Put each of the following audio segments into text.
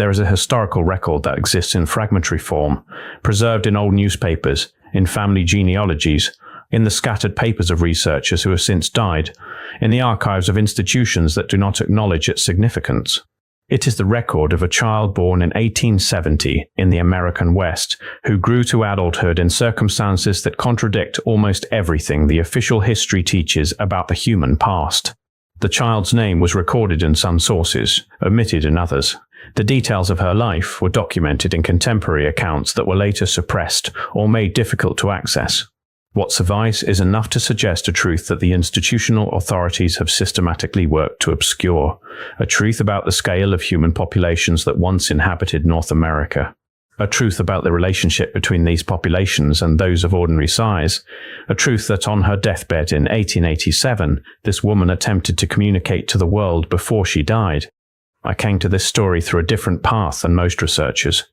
There is a historical record that exists in fragmentary form, preserved in old newspapers, in family genealogies, in the scattered papers of researchers who have since died, in the archives of institutions that do not acknowledge its significance. It is the record of a child born in 1870 in the American West, who grew to adulthood in circumstances that contradict almost everything the official history teaches about the human past. The child's name was recorded in some sources, omitted in others. The details of her life were documented in contemporary accounts that were later suppressed or made difficult to access. What survives is enough to suggest a truth that the institutional authorities have systematically worked to obscure, a truth about the scale of human populations that once inhabited North America, a truth about the relationship between these populations and those of ordinary size, a truth that on her deathbed in 1887, this woman attempted to communicate to the world before she died. I came to this story through a different path than most researchers.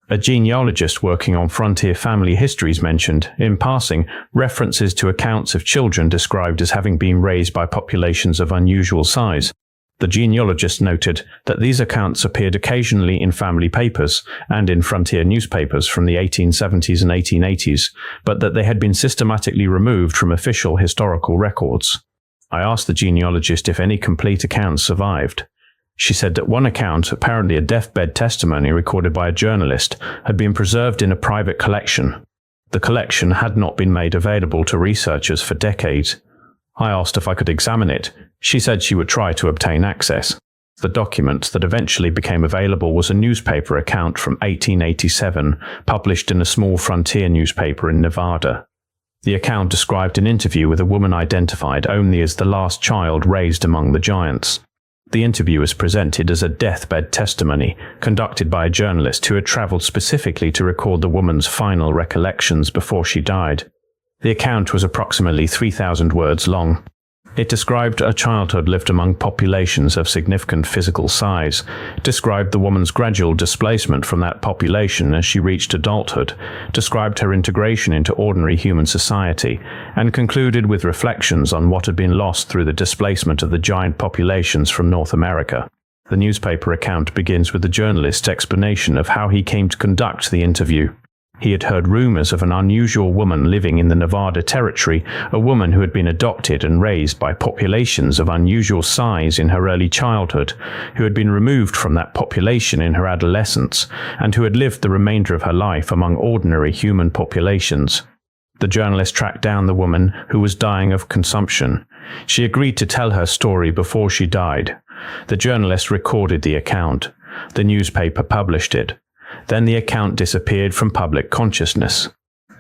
A genealogist working on frontier family histories mentioned, in passing, references to accounts of children described as having been raised by populations of unusual size. The genealogist noted that these accounts appeared occasionally in family papers and in frontier newspapers from the 1870s and 1880s, but that they had been systematically removed from official historical records. I asked the genealogist if any complete accounts survived. She said that one account, apparently a deathbed testimony recorded by a journalist, had been preserved in a private collection. The collection had not been made available to researchers for decades. I asked if I could examine it. She said she would try to obtain access. The document that eventually became available was a newspaper account from 1887, published in a small frontier newspaper in Nevada. The account described an interview with a woman identified only as the last child raised among the giants. The interview was presented as a deathbed testimony, conducted by a journalist who had traveled specifically to record the woman's final recollections before she died. The account was approximately 3,000 words long. It described a childhood lived among populations of significant physical size, described the woman's gradual displacement from that population as she reached adulthood, described her integration into ordinary human society, and concluded with reflections on what had been lost through the displacement of the giant populations from North America. The newspaper account begins with the journalist's explanation of how he came to conduct the interview. He had heard rumors of an unusual woman living in the Nevada territory, a woman who had been adopted and raised by populations of unusual size in her early childhood, who had been removed from that population in her adolescence, and who had lived the remainder of her life among ordinary human populations. The journalist tracked down the woman who was dying of consumption. She agreed to tell her story before she died. The journalist recorded the account. The newspaper published it. Then the account disappeared from public consciousness.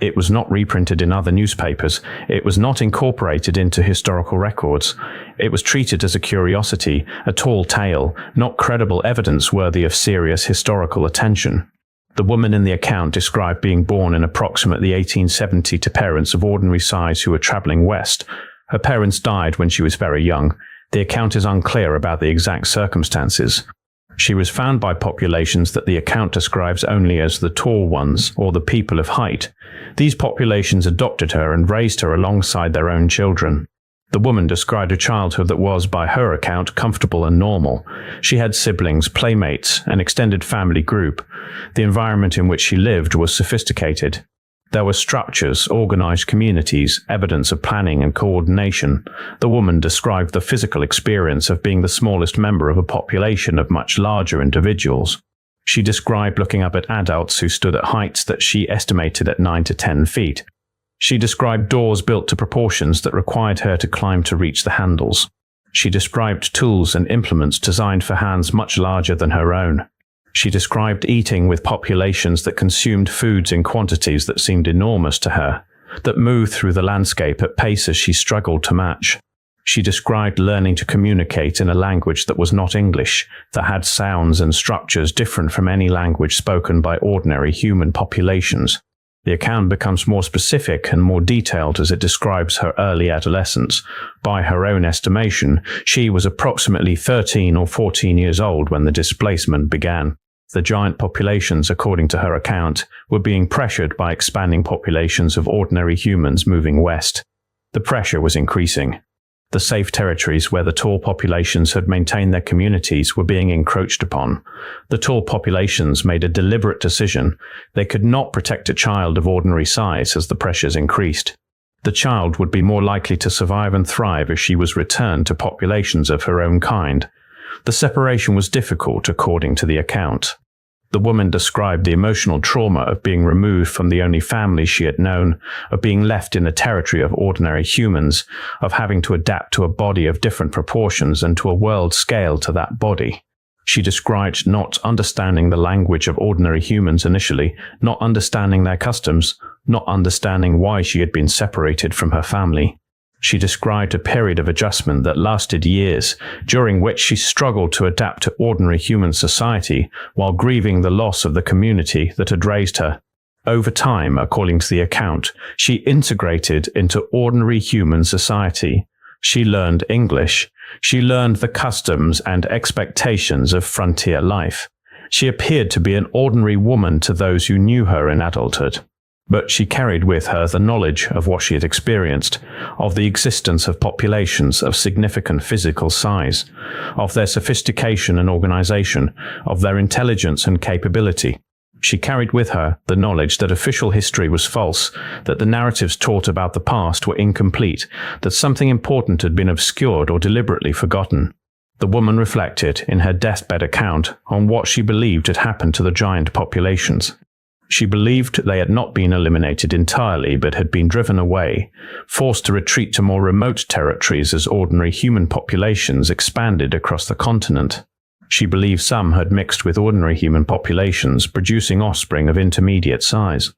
It was not reprinted in other newspapers. It was not incorporated into historical records. It was treated as a curiosity, a tall tale, not credible evidence worthy of serious historical attention. The woman in the account described being born in approximately 1870 to parents of ordinary size who were traveling west. Her parents died when she was very young. The account is unclear about the exact circumstances. She was found by populations that the account describes only as the tall ones, or the people of height. These populations adopted her and raised her alongside their own children. The woman described a childhood that was, by her account, comfortable and normal. She had siblings, playmates, an extended family group. The environment in which she lived was sophisticated. There were structures, organized communities, evidence of planning and coordination. The woman described the physical experience of being the smallest member of a population of much larger individuals. She described looking up at adults who stood at heights that she estimated at 9 to 10 feet. She described doors built to proportions that required her to climb to reach the handles. She described tools and implements designed for hands much larger than her own. She described eating with populations that consumed foods in quantities that seemed enormous to her, that moved through the landscape at paces she struggled to match. She described learning to communicate in a language that was not English, that had sounds and structures different from any language spoken by ordinary human populations. The account becomes more specific and more detailed as it describes her early adolescence. By her own estimation, she was approximately 13 or 14 years old when the displacement began. The giant populations, according to her account, were being pressured by expanding populations of ordinary humans moving west. The pressure was increasing. The safe territories where the tall populations had maintained their communities were being encroached upon. The tall populations made a deliberate decision. They could not protect a child of ordinary size as the pressures increased. The child would be more likely to survive and thrive if she was returned to populations of her own kind. The separation was difficult, according to the account. The woman described the emotional trauma of being removed from the only family she had known, of being left in the territory of ordinary humans, of having to adapt to a body of different proportions and to a world scaled to that body. She described not understanding the language of ordinary humans initially, not understanding their customs, not understanding why she had been separated from her family. She described a period of adjustment that lasted years, during which she struggled to adapt to ordinary human society while grieving the loss of the community that had raised her. Over time, according to the account, she integrated into ordinary human society. She learned English. She learned the customs and expectations of frontier life. She appeared to be an ordinary woman to those who knew her in adulthood. But she carried with her the knowledge of what she had experienced, of the existence of populations of significant physical size, of their sophistication and organization, of their intelligence and capability. She carried with her the knowledge that official history was false, that the narratives taught about the past were incomplete, that something important had been obscured or deliberately forgotten. The woman reflected in her deathbed account on what she believed had happened to the giant populations. She believed they had not been eliminated entirely but had been driven away, forced to retreat to more remote territories as ordinary human populations expanded across the continent. She believed some had mixed with ordinary human populations, producing offspring of intermediate size.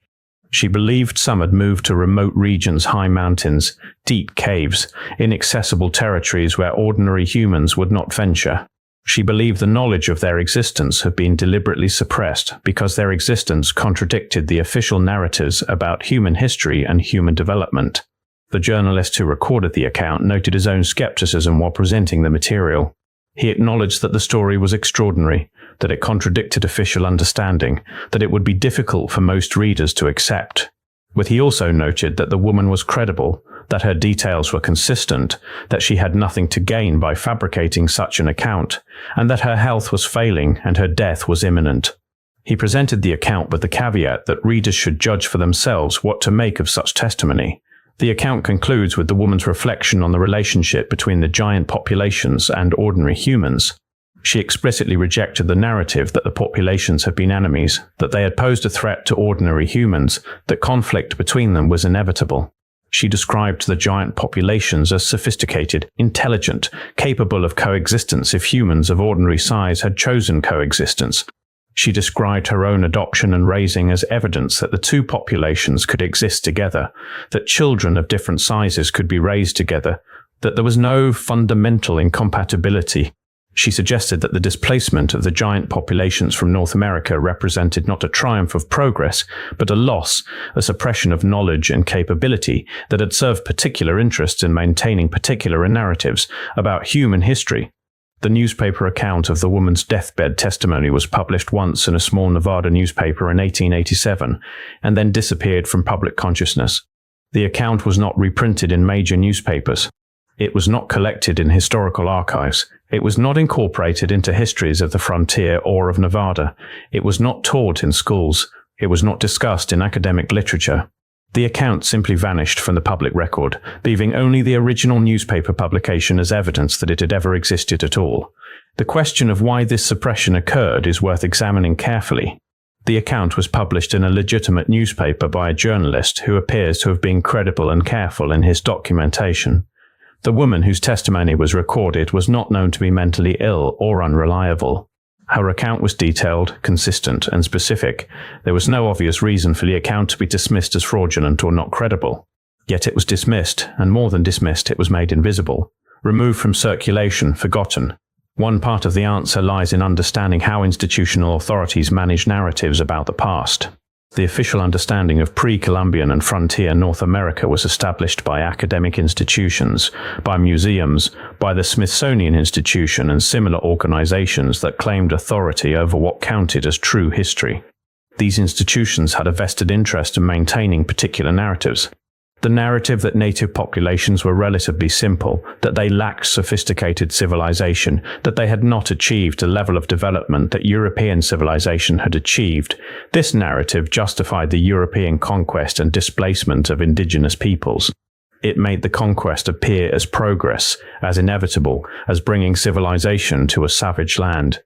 She believed some had moved to remote regions, high mountains, deep caves, inaccessible territories where ordinary humans would not venture. She believed the knowledge of their existence had been deliberately suppressed because their existence contradicted the official narratives about human history and human development. The journalist who recorded the account noted his own skepticism while presenting the material. He acknowledged that the story was extraordinary, that it contradicted official understanding, that it would be difficult for most readers to accept. But he also noted that the woman was credible, that her details were consistent, that she had nothing to gain by fabricating such an account, and that her health was failing and her death was imminent. He presented the account with the caveat that readers should judge for themselves what to make of such testimony. The account concludes with the woman's reflection on the relationship between the giant populations and ordinary humans. She explicitly rejected the narrative that the populations had been enemies, that they had posed a threat to ordinary humans, that conflict between them was inevitable. She described the giant populations as sophisticated, intelligent, capable of coexistence if humans of ordinary size had chosen coexistence. She described her own adoption and raising as evidence that the two populations could exist together, that children of different sizes could be raised together, that there was no fundamental incompatibility. She suggested that the displacement of the giant populations from North America represented not a triumph of progress, but a loss, a suppression of knowledge and capability that had served particular interests in maintaining particular narratives about human history. The newspaper account of the woman's deathbed testimony was published once in a small Nevada newspaper in 1887, and then disappeared from public consciousness. The account was not reprinted in major newspapers. It was not collected in historical archives. It was not incorporated into histories of the frontier or of Nevada. It was not taught in schools. It was not discussed in academic literature. The account simply vanished from the public record, leaving only the original newspaper publication as evidence that it had ever existed at all. The question of why this suppression occurred is worth examining carefully. The account was published in a legitimate newspaper by a journalist who appears to have been credible and careful in his documentation. The woman whose testimony was recorded was not known to be mentally ill or unreliable. Her account was detailed, consistent, and specific. There was no obvious reason for the account to be dismissed as fraudulent or not credible. Yet it was dismissed, and more than dismissed, it was made invisible, removed from circulation, forgotten. One part of the answer lies in understanding how institutional authorities manage narratives about the past. The official understanding of pre-Columbian and frontier North America was established by academic institutions, by museums, by the Smithsonian Institution and similar organizations that claimed authority over what counted as true history. These institutions had a vested interest in maintaining particular narratives. The narrative that native populations were relatively simple, that they lacked sophisticated civilization, that they had not achieved a level of development that European civilization had achieved, this narrative justified the European conquest and displacement of indigenous peoples. It made the conquest appear as progress, as inevitable, as bringing civilization to a savage land.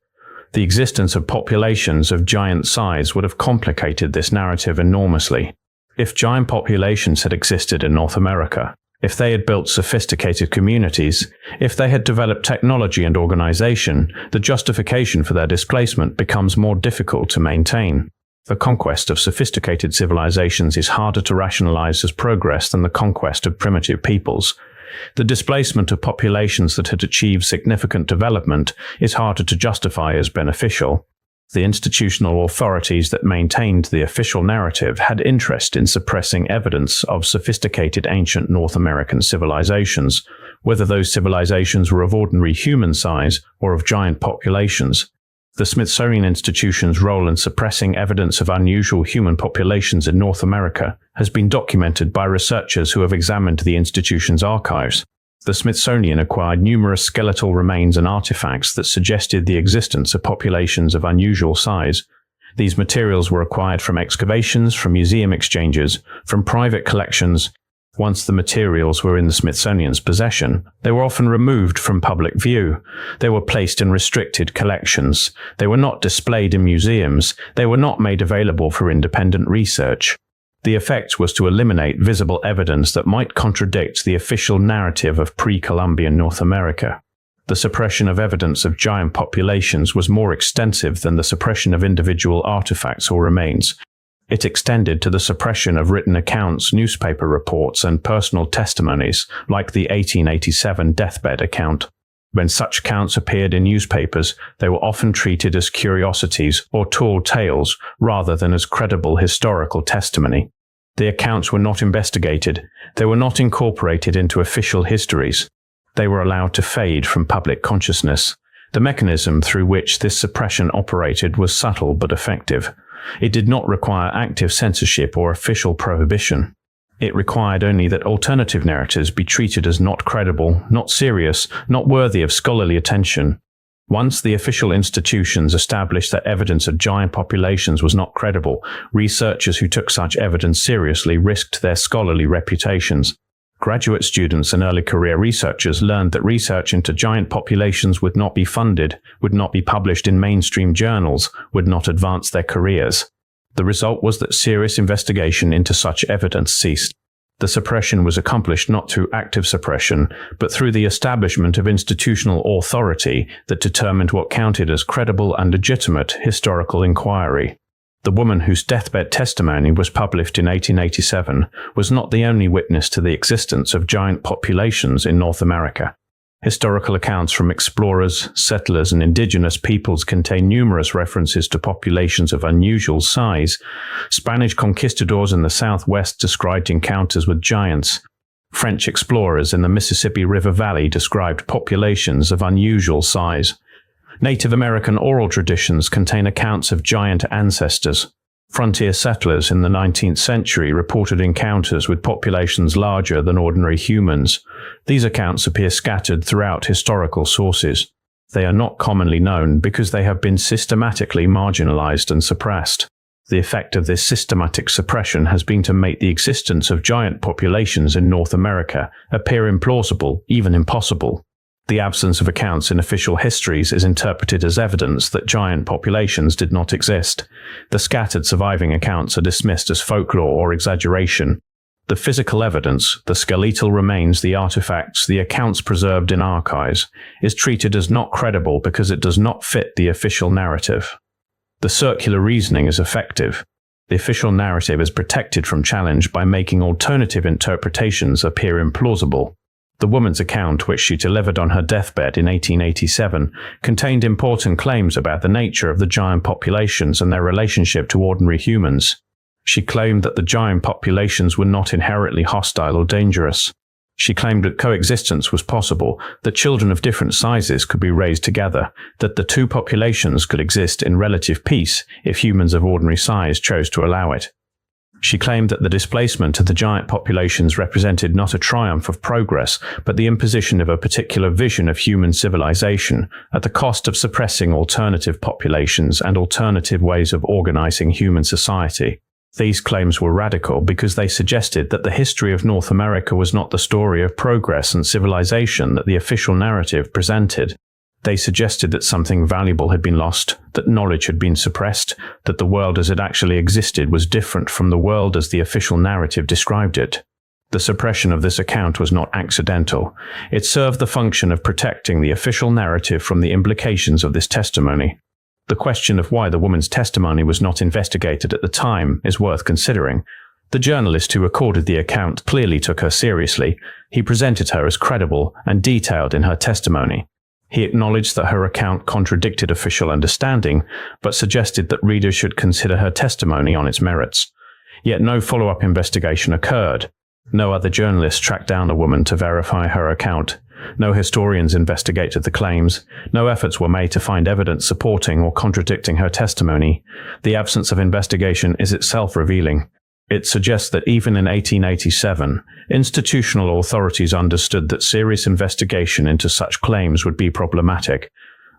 The existence of populations of giant size would have complicated this narrative enormously. If giant populations had existed in North America, if they had built sophisticated communities, if they had developed technology and organization, the justification for their displacement becomes more difficult to maintain. The conquest of sophisticated civilizations is harder to rationalize as progress than the conquest of primitive peoples. The displacement of populations that had achieved significant development is harder to justify as beneficial. The institutional authorities that maintained the official narrative had interest in suppressing evidence of sophisticated ancient North American civilizations, whether those civilizations were of ordinary human size or of giant populations. The Smithsonian Institution's role in suppressing evidence of unusual human populations in North America has been documented by researchers who have examined the institution's archives. The Smithsonian acquired numerous skeletal remains and artifacts that suggested the existence of populations of unusual size. These materials were acquired from excavations, from museum exchanges, from private collections. Once the materials were in the Smithsonian's possession, they were often removed from public view. They were placed in restricted collections. They were not displayed in museums. They were not made available for independent research. The effect was to eliminate visible evidence that might contradict the official narrative of pre-Columbian North America. The suppression of evidence of giant populations was more extensive than the suppression of individual artifacts or remains. It extended to the suppression of written accounts, newspaper reports, and personal testimonies, like the 1887 deathbed account. When such accounts appeared in newspapers, they were often treated as curiosities or tall tales rather than as credible historical testimony. The accounts were not investigated. They were not incorporated into official histories. They were allowed to fade from public consciousness. The mechanism through which this suppression operated was subtle but effective. It did not require active censorship or official prohibition. It required only that alternative narratives be treated as not credible, not serious, not worthy of scholarly attention. Once the official institutions established that evidence of giant populations was not credible, researchers who took such evidence seriously risked their scholarly reputations. Graduate students and early career researchers learned that research into giant populations would not be funded, would not be published in mainstream journals, would not advance their careers. The result was that serious investigation into such evidence ceased. The suppression was accomplished not through active suppression, but through the establishment of institutional authority that determined what counted as credible and legitimate historical inquiry. The woman whose deathbed testimony was published in 1887 was not the only witness to the existence of giant populations in North America. Historical accounts from explorers, settlers, and indigenous peoples contain numerous references to populations of unusual size. Spanish conquistadors in the Southwest described encounters with giants. French explorers in the Mississippi River Valley described populations of unusual size. Native American oral traditions contain accounts of giant ancestors. Frontier settlers in the 19th century reported encounters with populations larger than ordinary humans. These accounts appear scattered throughout historical sources. They are not commonly known because they have been systematically marginalized and suppressed. The effect of this systematic suppression has been to make the existence of giant populations in North America appear implausible, even impossible. The absence of accounts in official histories is interpreted as evidence that giant populations did not exist. The scattered surviving accounts are dismissed as folklore or exaggeration. The physical evidence, the skeletal remains, the artifacts, the accounts preserved in archives, is treated as not credible because it does not fit the official narrative. The circular reasoning is effective. The official narrative is protected from challenge by making alternative interpretations appear implausible. The woman's account, which she delivered on her deathbed in 1887, contained important claims about the nature of the giant populations and their relationship to ordinary humans. She claimed that the giant populations were not inherently hostile or dangerous. She claimed that coexistence was possible, that children of different sizes could be raised together, that the two populations could exist in relative peace if humans of ordinary size chose to allow it. She claimed that the displacement of the giant populations represented not a triumph of progress, but the imposition of a particular vision of human civilization at the cost of suppressing alternative populations and alternative ways of organizing human society. These claims were radical because they suggested that the history of North America was not the story of progress and civilization that the official narrative presented. They suggested that something valuable had been lost, that knowledge had been suppressed, that the world as it actually existed was different from the world as the official narrative described it. The suppression of this account was not accidental. It served the function of protecting the official narrative from the implications of this testimony. The question of why the woman's testimony was not investigated at the time is worth considering. The journalist who recorded the account clearly took her seriously. He presented her as credible and detailed in her testimony. He acknowledged that her account contradicted official understanding, but suggested that readers should consider her testimony on its merits. Yet no follow-up investigation occurred. No other journalists tracked down the woman to verify her account. No historians investigated the claims. No efforts were made to find evidence supporting or contradicting her testimony. The absence of investigation is itself revealing. It suggests that even in 1887, institutional authorities understood that serious investigation into such claims would be problematic.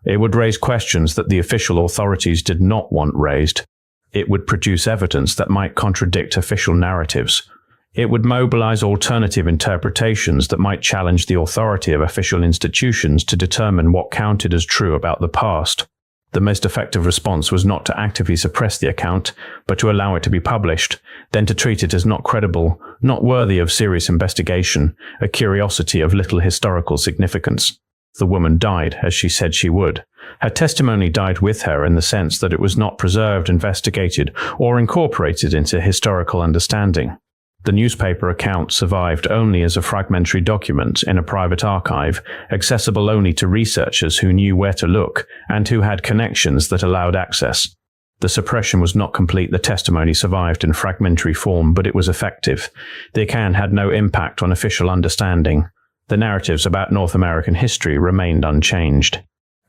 It would raise questions that the official authorities did not want raised. It would produce evidence that might contradict official narratives. It would mobilize alternative interpretations that might challenge the authority of official institutions to determine what counted as true about the past. The most effective response was not to actively suppress the account, but to allow it to be published, then to treat it as not credible, not worthy of serious investigation, a curiosity of little historical significance. The woman died as she said she would. Her testimony died with her in the sense that it was not preserved, investigated, or incorporated into historical understanding. The newspaper account survived only as a fragmentary document in a private archive, accessible only to researchers who knew where to look and who had connections that allowed access. The suppression was not complete. The testimony survived in fragmentary form, but it was effective. The account had no impact on official understanding. The narratives about North American history remained unchanged.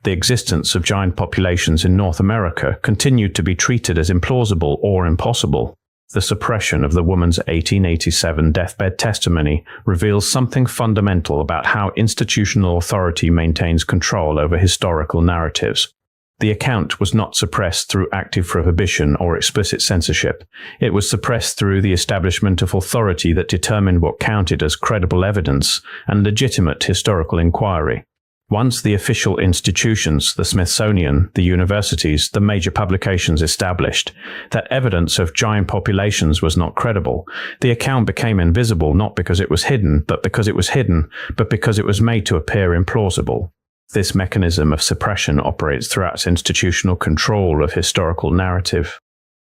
The existence of giant populations in North America continued to be treated as implausible or impossible. The suppression of the woman's 1887 deathbed testimony reveals something fundamental about how institutional authority maintains control over historical narratives. The account was not suppressed through active prohibition or explicit censorship. It was suppressed through the establishment of authority that determined what counted as credible evidence and legitimate historical inquiry. Once the official institutions, the Smithsonian, the universities, the major publications established that evidence of giant populations was not credible, the account became invisible not because it was hidden, but because it was made to appear implausible. This mechanism of suppression operates throughout institutional control of historical narrative.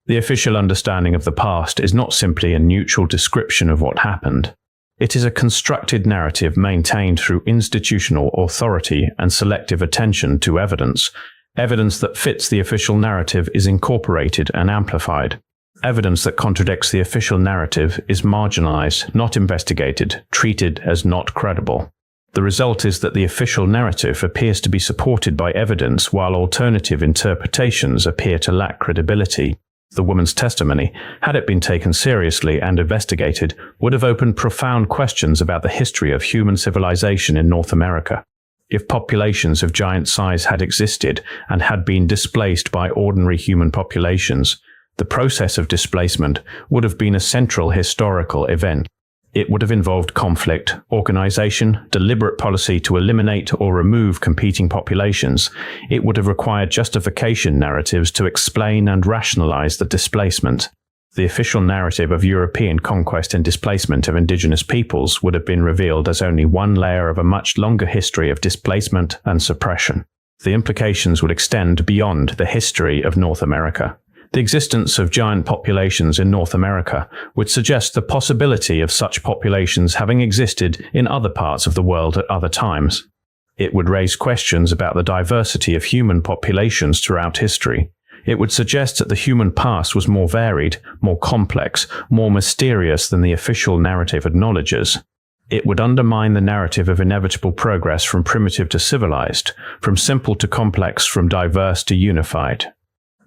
The official understanding of the past is not simply a neutral description of what happened. It is a constructed narrative maintained through institutional authority and selective attention to evidence. Evidence that fits the official narrative is incorporated and amplified. Evidence that contradicts the official narrative is marginalized, not investigated, treated as not credible. The result is that the official narrative appears to be supported by evidence while alternative interpretations appear to lack credibility. The woman's testimony, had it been taken seriously and investigated, would have opened profound questions about the history of human civilization in North America. If populations of giant size had existed and had been displaced by ordinary human populations, the process of displacement would have been a central historical event. It would have involved conflict, organization, deliberate policy to eliminate or remove competing populations. It would have required justification narratives to explain and rationalize the displacement. The official narrative of European conquest and displacement of indigenous peoples would have been revealed as only one layer of a much longer history of displacement and suppression. The implications would extend beyond the history of North America. The existence of giant populations in North America would suggest the possibility of such populations having existed in other parts of the world at other times. It would raise questions about the diversity of human populations throughout history. It would suggest that the human past was more varied, more complex, more mysterious than the official narrative acknowledges. It would undermine the narrative of inevitable progress from primitive to civilized, from simple to complex, from diverse to unified.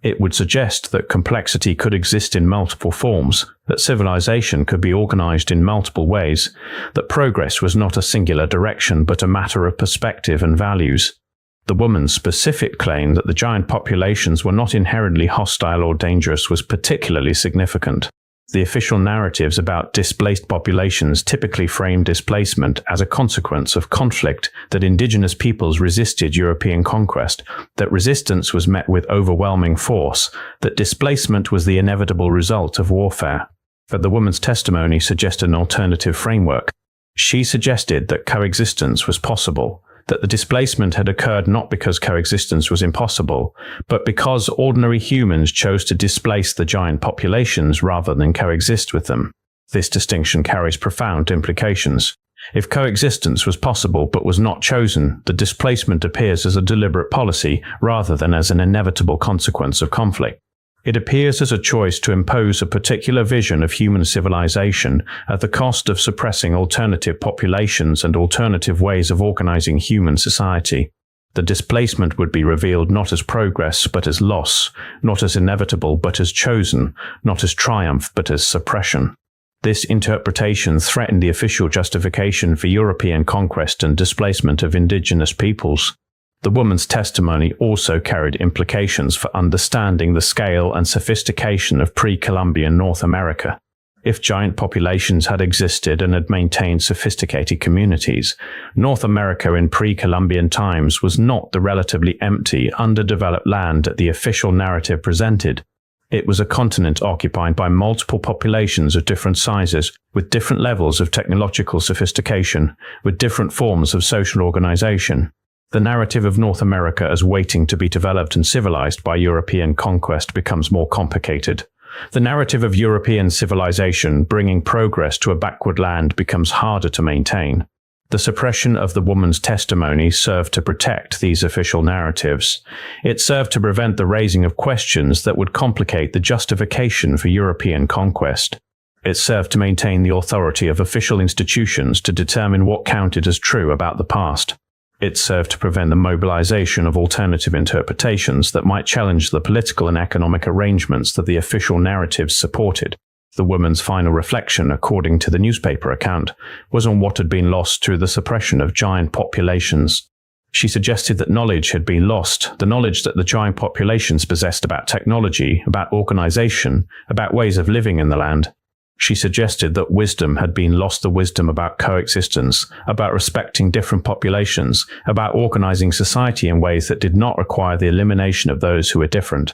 It would suggest that complexity could exist in multiple forms, that civilization could be organized in multiple ways, that progress was not a singular direction but a matter of perspective and values. The woman's specific claim that the giant populations were not inherently hostile or dangerous was particularly significant. The official narratives about displaced populations typically frame displacement as a consequence of conflict, that indigenous peoples resisted European conquest, that resistance was met with overwhelming force, that displacement was the inevitable result of warfare. But the woman's testimony suggested an alternative framework. She suggested that coexistence was possible, that the displacement had occurred not because coexistence was impossible, but because ordinary humans chose to displace the giant populations rather than coexist with them. This distinction carries profound implications. If coexistence was possible but was not chosen, the displacement appears as a deliberate policy rather than as an inevitable consequence of conflict. It appears as a choice to impose a particular vision of human civilization at the cost of suppressing alternative populations and alternative ways of organizing human society. The displacement would be revealed not as progress but as loss, not as inevitable but as chosen, not as triumph but as suppression. This interpretation threatened the official justification for European conquest and displacement of indigenous peoples. The woman's testimony also carried implications for understanding the scale and sophistication of pre-Columbian North America. If giant populations had existed and had maintained sophisticated communities, North America in pre-Columbian times was not the relatively empty, underdeveloped land that the official narrative presented. It was a continent occupied by multiple populations of different sizes, with different levels of technological sophistication, with different forms of social organization. The narrative of North America as waiting to be developed and civilized by European conquest becomes more complicated. The narrative of European civilization bringing progress to a backward land becomes harder to maintain. The suppression of the woman's testimony served to protect these official narratives. It served to prevent the raising of questions that would complicate the justification for European conquest. It served to maintain the authority of official institutions to determine what counted as true about the past. It served to prevent the mobilization of alternative interpretations that might challenge the political and economic arrangements that the official narratives supported. The woman's final reflection, according to the newspaper account, was on what had been lost through the suppression of giant populations. She suggested that knowledge had been lost, the knowledge that the giant populations possessed about technology, about organization, about ways of living in the land. She suggested that wisdom had been lost, the wisdom about coexistence, about respecting different populations, about organizing society in ways that did not require the elimination of those who were different.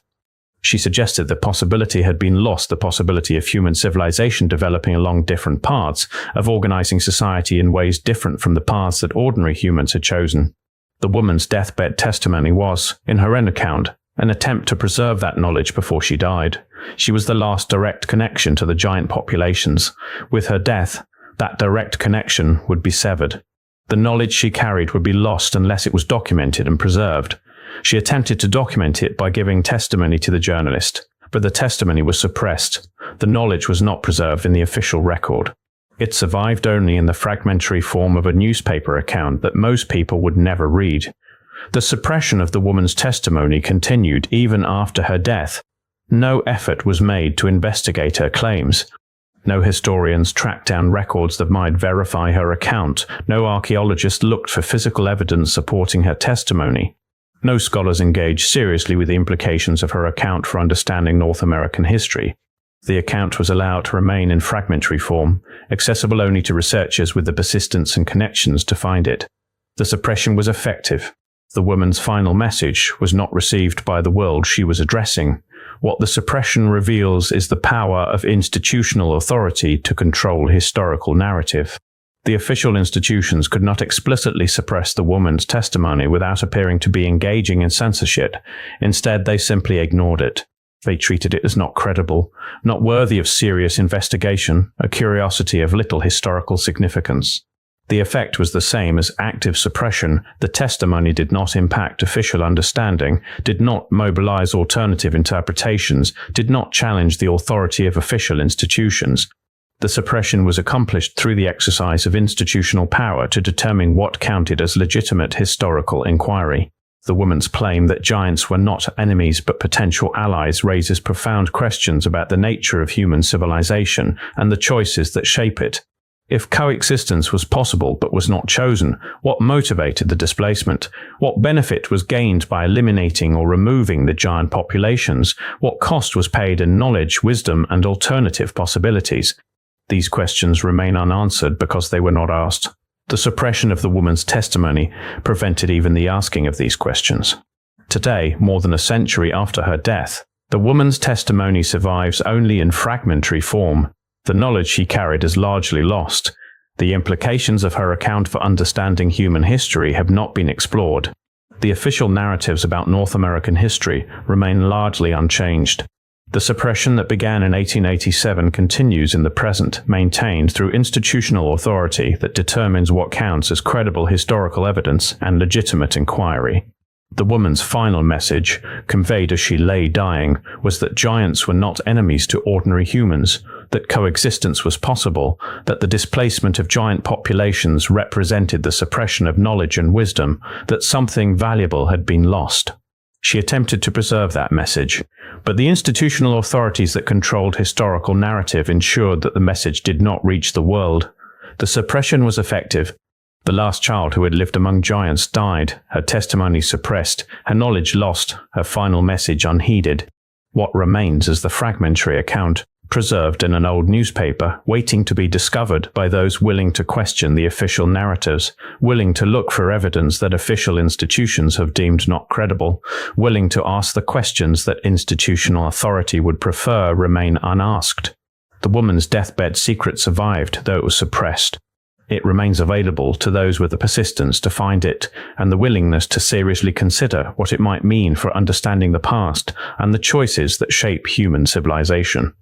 She suggested the possibility had been lost, the possibility of human civilization developing along different paths, of organizing society in ways different from the paths that ordinary humans had chosen. The woman's deathbed testimony was, in her own account, an attempt to preserve that knowledge before she died. She was the last direct connection to the giant populations. With her death, that direct connection would be severed. The knowledge she carried would be lost unless it was documented and preserved. She attempted to document it by giving testimony to the journalist, but the testimony was suppressed. The knowledge was not preserved in the official record. It survived only in the fragmentary form of a newspaper account that most people would never read. The suppression of the woman's testimony continued even after her death. No effort was made to investigate her claims. No historians tracked down records that might verify her account. No archaeologist looked for physical evidence supporting her testimony. No scholars engaged seriously with the implications of her account for understanding North American history. The account was allowed to remain in fragmentary form, accessible only to researchers with the persistence and connections to find it. The suppression was effective. The woman's final message was not received by the world she was addressing. What the suppression reveals is the power of institutional authority to control historical narrative. The official institutions could not explicitly suppress the woman's testimony without appearing to be engaging in censorship. Instead, they simply ignored it. They treated it as not credible, not worthy of serious investigation, a curiosity of little historical significance. The effect was the same as active suppression. The testimony did not impact official understanding, did not mobilize alternative interpretations, did not challenge the authority of official institutions. The suppression was accomplished through the exercise of institutional power to determine what counted as legitimate historical inquiry. The woman's claim that giants were not enemies but potential allies raises profound questions about the nature of human civilization and the choices that shape it. If coexistence was possible but was not chosen, what motivated the displacement? What benefit was gained by eliminating or removing the giant populations? What cost was paid in knowledge, wisdom, and alternative possibilities? These questions remain unanswered because they were not asked. The suppression of the woman's testimony prevented even the asking of these questions. Today, more than a century after her death, the woman's testimony survives only in fragmentary form. The knowledge she carried is largely lost. The implications of her account for understanding human history have not been explored. The official narratives about North American history remain largely unchanged. The suppression that began in 1887 continues in the present, maintained through institutional authority that determines what counts as credible historical evidence and legitimate inquiry. The woman's final message, conveyed as she lay dying, was that giants were not enemies to ordinary humans, that coexistence was possible, that the displacement of giant populations represented the suppression of knowledge and wisdom, that something valuable had been lost. She attempted to preserve that message, but the institutional authorities that controlled historical narrative ensured that the message did not reach the world. The suppression was effective. The last child who had lived among giants died, her testimony suppressed, her knowledge lost, her final message unheeded. What remains is the fragmentary account, preserved in an old newspaper, waiting to be discovered by those willing to question the official narratives, willing to look for evidence that official institutions have deemed not credible, willing to ask the questions that institutional authority would prefer remain unasked. The woman's deathbed secret survived, though it was suppressed. It remains available to those with the persistence to find it and the willingness to seriously consider what it might mean for understanding the past and the choices that shape human civilization.